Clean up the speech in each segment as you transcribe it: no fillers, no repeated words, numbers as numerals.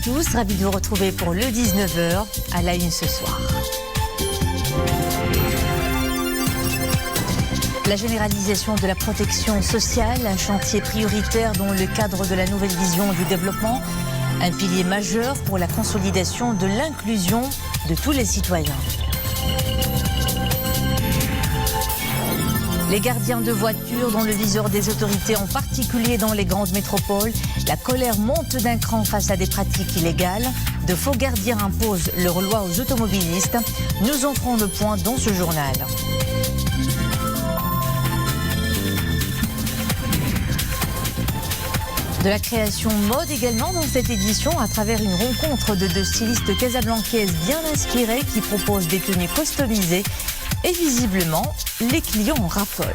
tous, ravi de vous retrouver pour le 19h à la une ce soir. La généralisation de la protection sociale, un chantier prioritaire dans le cadre de la nouvelle vision du développement, un pilier majeur pour la consolidation de l'inclusion de tous les citoyens. Les gardiens de voitures dans le viseur des autorités, en particulier dans les grandes métropoles, la colère monte d'un cran face à des pratiques illégales. De faux gardiens imposent leur loi aux automobilistes. Nous en ferons le point dans ce journal. De la création mode également dans cette édition à travers une rencontre de deux stylistes casablancaises bien inspirées qui proposent des tenues customisées. Et visiblement, les clients en raffolent.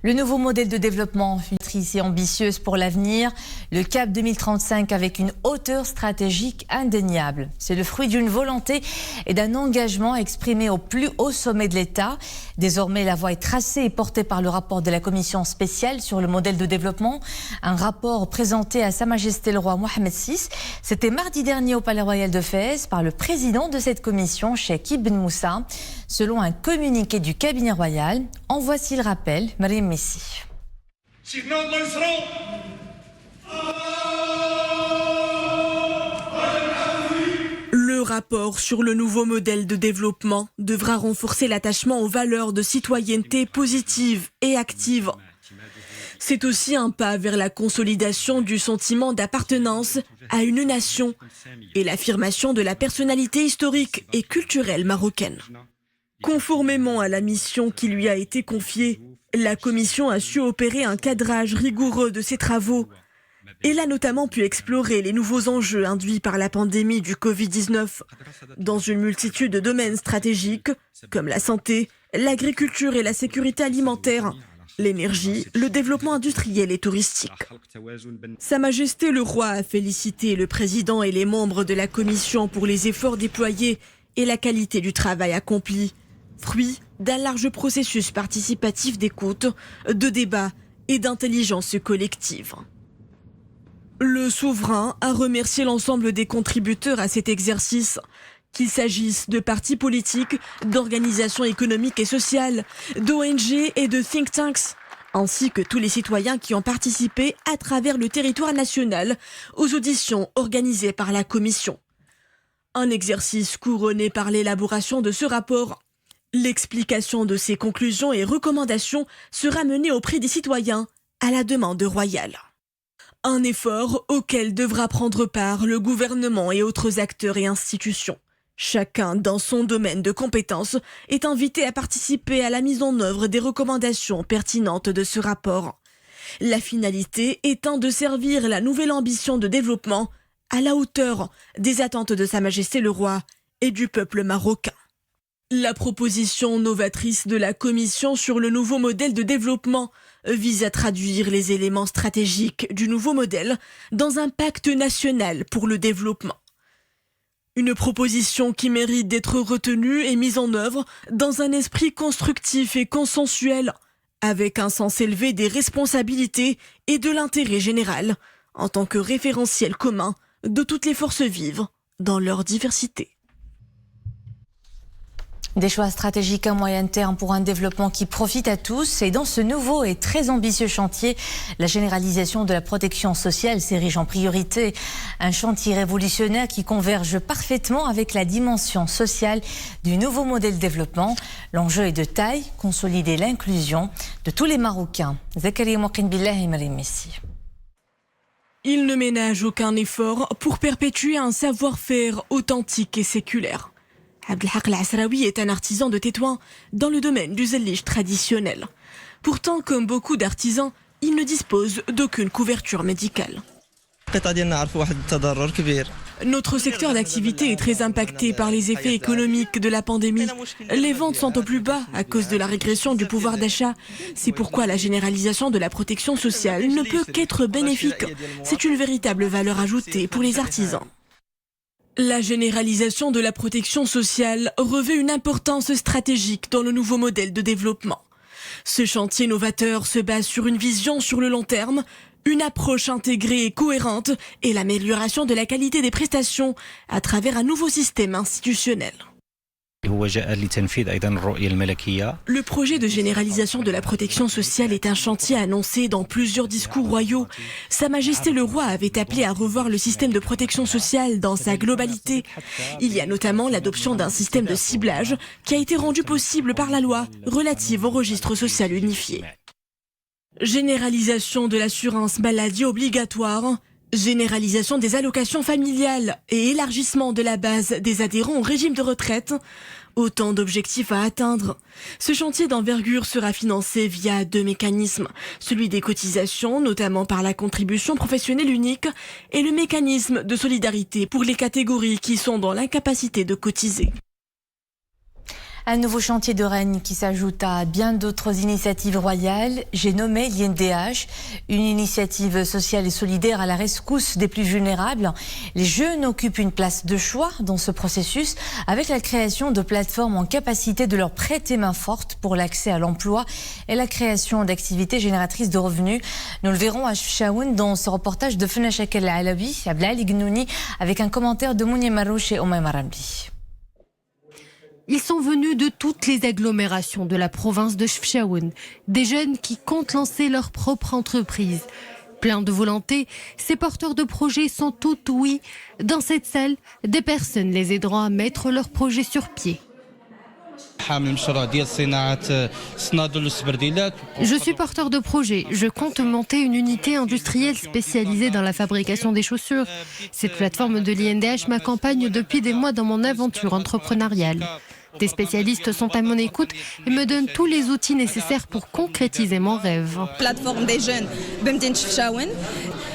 Le nouveau modèle de développement, futuriste et ambitieuse pour l'avenir, le CAP 2035 avec une hauteur stratégique indéniable. C'est le fruit d'une volonté et d'un engagement exprimé au plus haut sommet de l'État. Désormais, la voie est tracée et portée par le rapport de la commission spéciale sur le modèle de développement. Un rapport présenté à Sa Majesté le roi Mohamed VI. C'était mardi dernier au Palais Royal de Fès par le président de cette commission, Cheikh Ibn Moussa, selon un communiqué du cabinet royal. En voici le rappel, Mariam Messi. Le rapport sur le nouveau modèle de développement devra renforcer l'attachement aux valeurs de citoyenneté positive et active. C'est aussi un pas vers la consolidation du sentiment d'appartenance à une nation et l'affirmation de la personnalité historique et culturelle marocaine. Conformément à la mission qui lui a été confiée, la Commission a su opérer un cadrage rigoureux de ses travaux. Elle a notamment pu explorer les nouveaux enjeux induits par la pandémie du Covid-19 dans une multitude de domaines stratégiques comme la santé, l'agriculture et la sécurité alimentaire, l'énergie, le développement industriel et touristique. Sa Majesté le Roi a félicité le président et les membres de la Commission pour les efforts déployés et la qualité du travail accompli, fruit d'un large processus participatif d'écoute, de débat et d'intelligence collective. Le souverain a remercié l'ensemble des contributeurs à cet exercice, qu'il s'agisse de partis politiques, d'organisations économiques et sociales, d'ONG et de think tanks, ainsi que tous les citoyens qui ont participé à travers le territoire national aux auditions organisées par la Commission. Un exercice couronné par l'élaboration de ce rapport. L'explication de ses conclusions et recommandations sera menée auprès des citoyens à la demande royale. Un effort auquel devra prendre part le gouvernement et autres acteurs et institutions. Chacun dans son domaine de compétences est invité à participer à la mise en œuvre des recommandations pertinentes de ce rapport. La finalité étant de servir la nouvelle ambition de développement à la hauteur des attentes de Sa Majesté le Roi et du peuple marocain. La proposition novatrice de la Commission sur le nouveau modèle de développement vise à traduire les éléments stratégiques du nouveau modèle dans un pacte national pour le développement. Une proposition qui mérite d'être retenue et mise en œuvre dans un esprit constructif et consensuel, avec un sens élevé des responsabilités et de l'intérêt général, en tant que référentiel commun de toutes les forces vives dans leur diversité. Des choix stratégiques à moyen terme pour un développement qui profite à tous. Et dans ce nouveau et très ambitieux chantier, la généralisation de la protection sociale s'érige en priorité. Un chantier révolutionnaire qui converge parfaitement avec la dimension sociale du nouveau modèle de développement. L'enjeu est de taille, consolider l'inclusion de tous les Marocains. Zakaria Mouqin-Billah et Mariam Messi. Il ne ménage aucun effort pour perpétuer un savoir-faire authentique et séculaire. Abdelhak El-Asraoui est un artisan de Tétouan dans le domaine du zellige traditionnel. Pourtant, comme beaucoup d'artisans, il ne dispose d'aucune couverture médicale. Notre secteur d'activité est très impacté par les effets économiques de la pandémie. Les ventes sont au plus bas à cause de la régression du pouvoir d'achat. C'est pourquoi la généralisation de la protection sociale ne peut qu'être bénéfique. C'est une véritable valeur ajoutée pour les artisans. La généralisation de la protection sociale revêt une importance stratégique dans le nouveau modèle de développement. Ce chantier novateur se base sur une vision sur le long terme, Une approche intégrée et cohérente et l'amélioration de la qualité des prestations à travers un nouveau système institutionnel. Le projet de généralisation de la protection sociale est un chantier annoncé dans plusieurs discours royaux. Sa Majesté le Roi avait appelé à revoir le système de protection sociale dans sa globalité. Il y a notamment l'adoption d'un système de ciblage qui a été rendu possible par la loi relative au registre social unifié. Généralisation de l'assurance maladie obligatoire, généralisation des allocations familiales et élargissement de la base des adhérents au régime de retraite. Autant d'objectifs à atteindre. Ce chantier d'envergure sera financé via 2 mécanismes. Celui des cotisations, notamment par la contribution professionnelle unique, et le mécanisme de solidarité pour les catégories qui sont dans l'incapacité de cotiser. Un nouveau chantier de Rennes qui s'ajoute à bien d'autres initiatives royales. J'ai nommé l'INDH, une initiative sociale et solidaire à la rescousse des plus vulnérables. Les jeunes occupent une place de choix dans ce processus avec la création de plateformes en capacité de leur prêter main forte pour l'accès à l'emploi et la création d'activités génératrices de revenus. Nous le verrons à Chefchaouen dans ce reportage de Fena Chakel Alawi, Abdelali Gnouni, avec un commentaire de Mouni Marouche et Omaï Marambi. Ils sont venus de toutes les agglomérations de la province de Chefchaouen, des jeunes qui comptent lancer leur propre entreprise. Pleins de volonté, ces porteurs de projets sont tout oui. Dans cette salle, des personnes les aideront à mettre leur projet sur pied. Je suis porteur de projet. Je compte monter une unité industrielle spécialisée dans la fabrication des chaussures. Cette plateforme de l'INDH m'accompagne depuis des mois dans mon aventure entrepreneuriale. Des spécialistes sont à mon écoute et me donnent tous les outils nécessaires pour concrétiser mon rêve. Plateforme des jeunes Bemdin Chefchaouen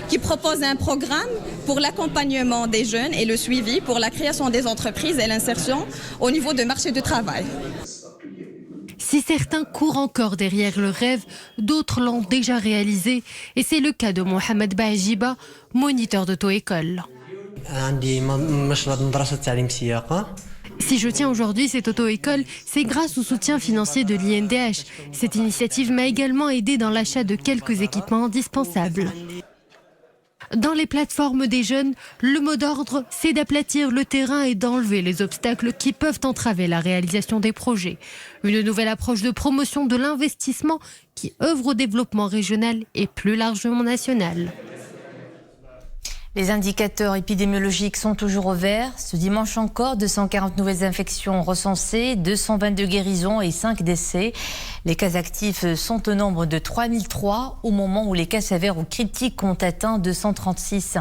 qui propose un programme pour l'accompagnement des jeunes et le suivi pour la création des entreprises et l'insertion au niveau du marché du travail. Si certains courent encore derrière le rêve, d'autres l'ont déjà réalisé. Et c'est le cas de Mohamed Bajiba, moniteur d'auto-école. Si je tiens aujourd'hui cette auto-école, c'est grâce au soutien financier de l'INDH. Cette initiative m'a également aidé dans l'achat de quelques équipements indispensables. Dans les plateformes des jeunes, le mot d'ordre, c'est d'aplatir le terrain et d'enlever les obstacles qui peuvent entraver la réalisation des projets. Une nouvelle approche de promotion de l'investissement qui œuvre au développement régional et plus largement national. Les indicateurs épidémiologiques sont toujours au vert. Ce dimanche encore, 240 nouvelles infections recensées, 222 guérisons et 5 décès. Les cas actifs sont au nombre de 3003 au moment où les cas sévères ou critiques ont atteint 236.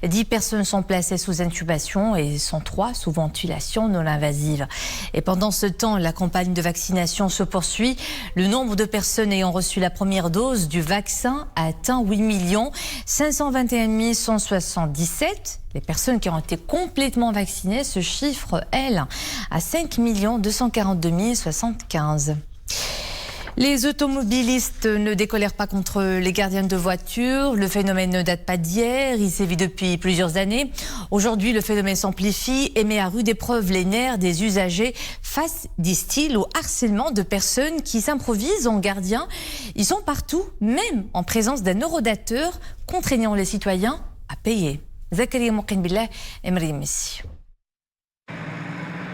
10 personnes sont placées sous intubation et 103 sous ventilation non invasive. Et pendant ce temps, la campagne de vaccination se poursuit. Le nombre de personnes ayant reçu la première dose du vaccin a atteint 8 521 177. Les personnes qui ont été complètement vaccinées se chiffrent, elles, à 5 242 075. Les automobilistes ne décolèrent pas contre les gardiens de voiture. Le phénomène ne date pas d'hier, il sévit depuis plusieurs années. Aujourd'hui, le phénomène s'amplifie et met à rude épreuve les nerfs des usagers face, disent-ils, au harcèlement de personnes qui s'improvisent en gardiens. Ils sont partout, même en présence d'un eurodateur, contraignant les citoyens à payer. Zakaria Mouqinbillah et Maryam Messi.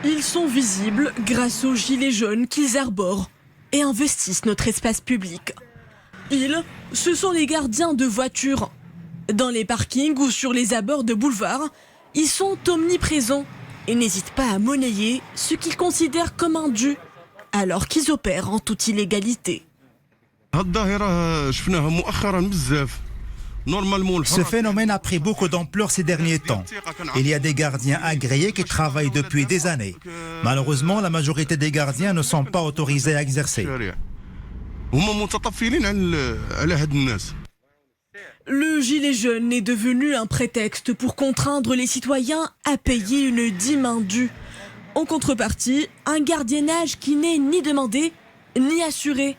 Ils sont visibles grâce aux gilets jaunes qu'ils arborent et investissent notre espace public. Ils, ce sont les gardiens de voitures. Dans les parkings ou sur les abords de boulevards, ils sont omniprésents et n'hésitent pas à monnayer ce qu'ils considèrent comme un dû, alors qu'ils opèrent en toute illégalité. Ce phénomène a pris beaucoup d'ampleur ces derniers temps. Il y a des gardiens agréés qui travaillent depuis des années. Malheureusement, la majorité des gardiens ne sont pas autorisés à exercer. Le gilet jaune est devenu un prétexte pour contraindre les citoyens à payer une dîme indue. En contrepartie, un gardiennage qui n'est ni demandé ni assuré.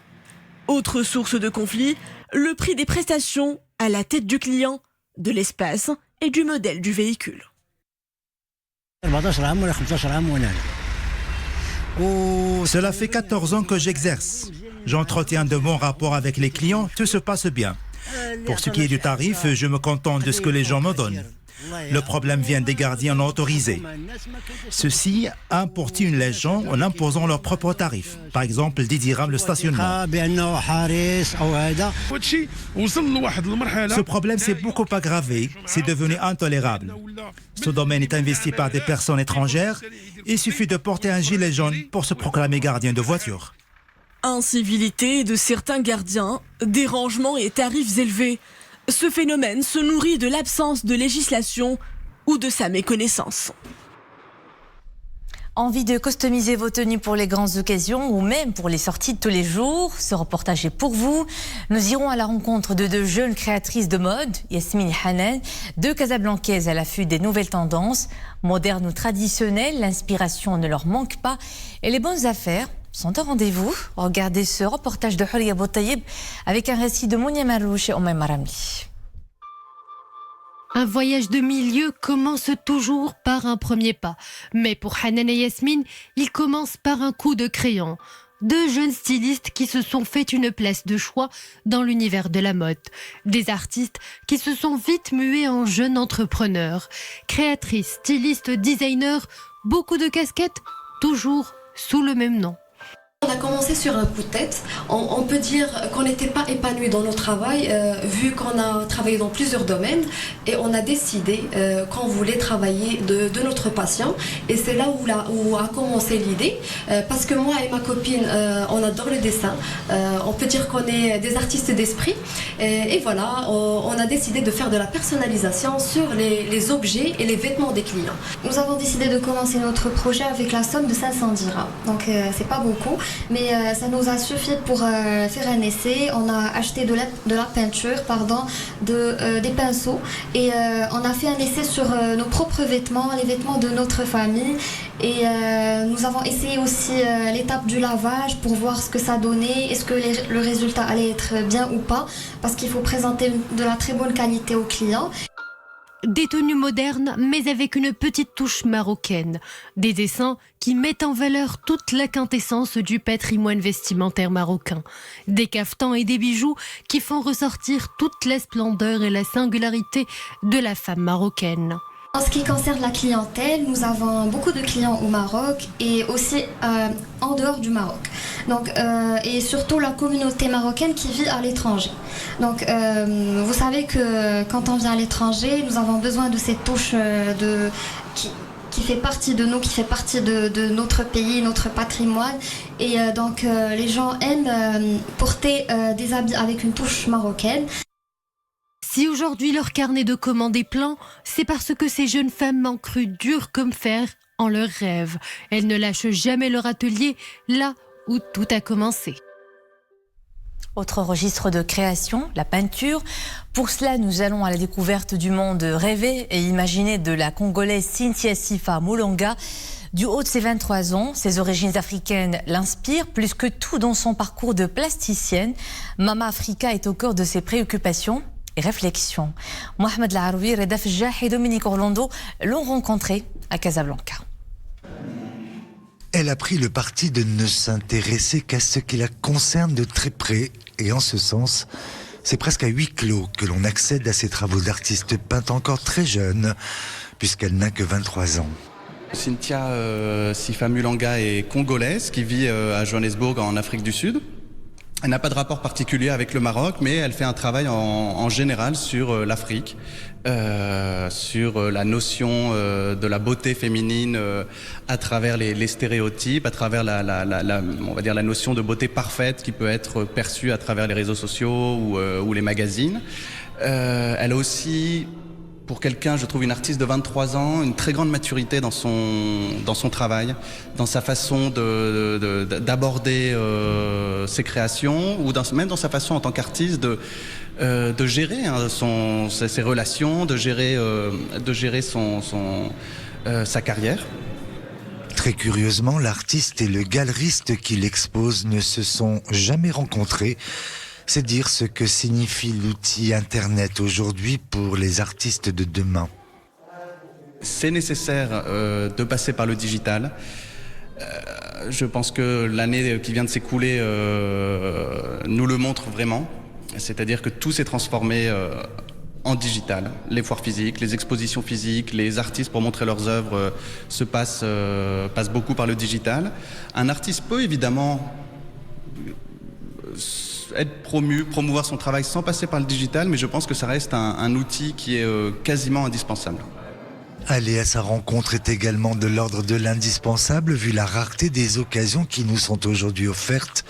Autre source de conflit, le prix des prestations à la tête du client, de l'espace et du modèle du véhicule. Cela fait 14 ans que j'exerce. J'entretiens de bons rapports avec les clients, tout se passe bien. Pour ce qui est du tarif, je me contente de ce que les gens me donnent. Le problème vient des gardiens non autorisés. Ceux-ci importent une légende en imposant leurs propres tarifs. Par exemple, 10 dirhams le stationnement. Ce problème s'est beaucoup aggravé. C'est devenu intolérable. Ce domaine est investi par des personnes étrangères. Il suffit de porter un gilet jaune pour se proclamer gardien de voiture. Incivilité de certains gardiens, dérangements et tarifs élevés. Ce phénomène se nourrit de l'absence de législation ou de sa méconnaissance. Envie de customiser vos tenues pour les grandes occasions ou même pour les sorties de tous les jours? Ce reportage est pour vous. Nous irons à la rencontre de deux jeunes créatrices de mode, Yasmine et Hanan, deux Casablancaises à l'affût des nouvelles tendances. Modernes ou traditionnelles, l'inspiration ne leur manque pas et les bonnes affaires sont au rendez-vous. Regardez ce reportage de Houria Boutayeb avec un récit de Mounia Marouche et Oumay Maramli. Un voyage de milieu commence toujours par un premier pas. Mais pour Hanan et Yasmine, il commence par un coup de crayon. Deux jeunes stylistes qui se sont fait une place de choix dans l'univers de la mode. Des artistes qui se sont vite mués en jeunes entrepreneurs. Créatrices, stylistes, designers, beaucoup de casquettes, toujours sous le même nom. On a commencé sur un coup de tête. On peut dire qu'on n'était pas épanoui dans notre travail, vu qu'on a travaillé dans plusieurs domaines, et on a décidé qu'on voulait travailler de notre passion. Et c'est là où a commencé l'idée, parce que moi et ma copine, on adore le dessin. On peut dire qu'on est des artistes d'esprit. Et voilà, on a décidé de faire de la personnalisation sur les objets et les vêtements des clients. Nous avons décidé de commencer notre projet avec la somme de 500 dirhams. Donc c'est pas beaucoup. Mais ça nous a suffi pour faire un essai. On a acheté de la peinture, des pinceaux, et on a fait un essai sur nos propres vêtements, les vêtements de notre famille. Et nous avons essayé aussi l'étape du lavage pour voir ce que ça donnait, est-ce que le résultat allait être bien ou pas, parce qu'il faut présenter de la très bonne qualité aux clients. Des tenues modernes, mais avec une petite touche marocaine. Des dessins qui mettent en valeur toute la quintessence du patrimoine vestimentaire marocain. Des caftans et des bijoux qui font ressortir toute la splendeur et la singularité de la femme marocaine. En ce qui concerne la clientèle, nous avons beaucoup de clients au Maroc et aussi en dehors du Maroc. Donc, et surtout la communauté marocaine qui vit à l'étranger. Donc, vous savez que quand on vient à l'étranger, nous avons besoin de cette touche qui fait partie de nous, qui fait partie de notre pays, notre patrimoine. Et donc, les gens aiment porter des habits avec une touche marocaine. Si aujourd'hui leur carnet de commandes est plein, c'est parce que ces jeunes femmes ont cru dur comme fer en leurs rêves. Elles ne lâchent jamais leur atelier, là où tout a commencé. Autre registre de création, la peinture. Pour cela, nous allons à la découverte du monde rêvé et imaginé de la Congolaise Cynthia Sifa Moulonga. Du haut de ses 23 ans, ses origines africaines l'inspirent plus que tout dans son parcours de plasticienne. Mama Africa est au cœur de ses préoccupations et réflexions. Mohamed Laharoui, Reda Fejah et Dominique Orlando l'ont rencontré à Casablanca. Elle a pris le parti de ne s'intéresser qu'à ce qui la concerne de très près. Et en ce sens, c'est presque à huis clos que l'on accède à ces travaux d'artiste peinte encore très jeune, puisqu'elle n'a que 23 ans. Cynthia Sifa Moulonga est congolaise qui vit à Johannesburg en Afrique du Sud. Elle n'a pas de rapport particulier avec le Maroc, mais elle fait un travail en général sur l'Afrique, sur la notion de la beauté féminine à travers les stéréotypes, à travers on va dire la notion de beauté parfaite qui peut être perçue à travers les réseaux sociaux ou les magazines. Elle a aussi, pour quelqu'un, je trouve, une artiste de 23 ans, une très grande maturité dans son travail, dans sa façon d'aborder ses créations, ou même dans sa façon en tant qu'artiste de gérer ses relations, de gérer sa carrière. Très curieusement, l'artiste et le galeriste qui l'expose ne se sont jamais rencontrés. C'est dire ce que signifie l'outil Internet aujourd'hui pour les artistes de demain. C'est nécessaire de passer par le digital. Je pense que l'année qui vient de s'écouler nous le montre vraiment. C'est-à-dire que tout s'est transformé en digital. Les foires physiques, les expositions physiques, les artistes pour montrer leurs œuvres passent beaucoup par le digital. Un artiste peut évidemment être promouvoir son travail sans passer par le digital, mais je pense que ça reste un outil qui est quasiment indispensable. Aller à sa rencontre est également de l'ordre de l'indispensable vu la rareté des occasions qui nous sont aujourd'hui offertes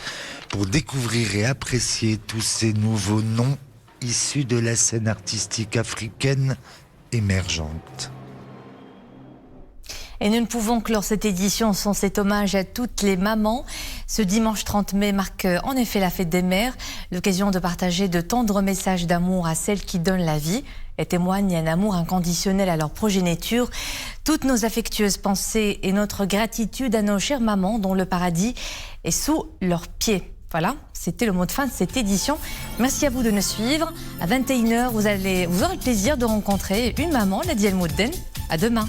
pour découvrir et apprécier tous ces nouveaux noms issus de la scène artistique africaine émergente. Et nous ne pouvons clore cette édition sans cet hommage à toutes les mamans. Ce dimanche 30 mai marque en effet la fête des mères, l'occasion de partager de tendres messages d'amour à celles qui donnent la vie et témoignent un amour inconditionnel à leur progéniture. Toutes nos affectueuses pensées et notre gratitude à nos chères mamans dont le paradis est sous leurs pieds. Voilà, c'était le mot de fin de cette édition. Merci à vous de nous suivre. À 21h, vous aurez le plaisir de rencontrer une maman, Nadia El Moudden. À demain.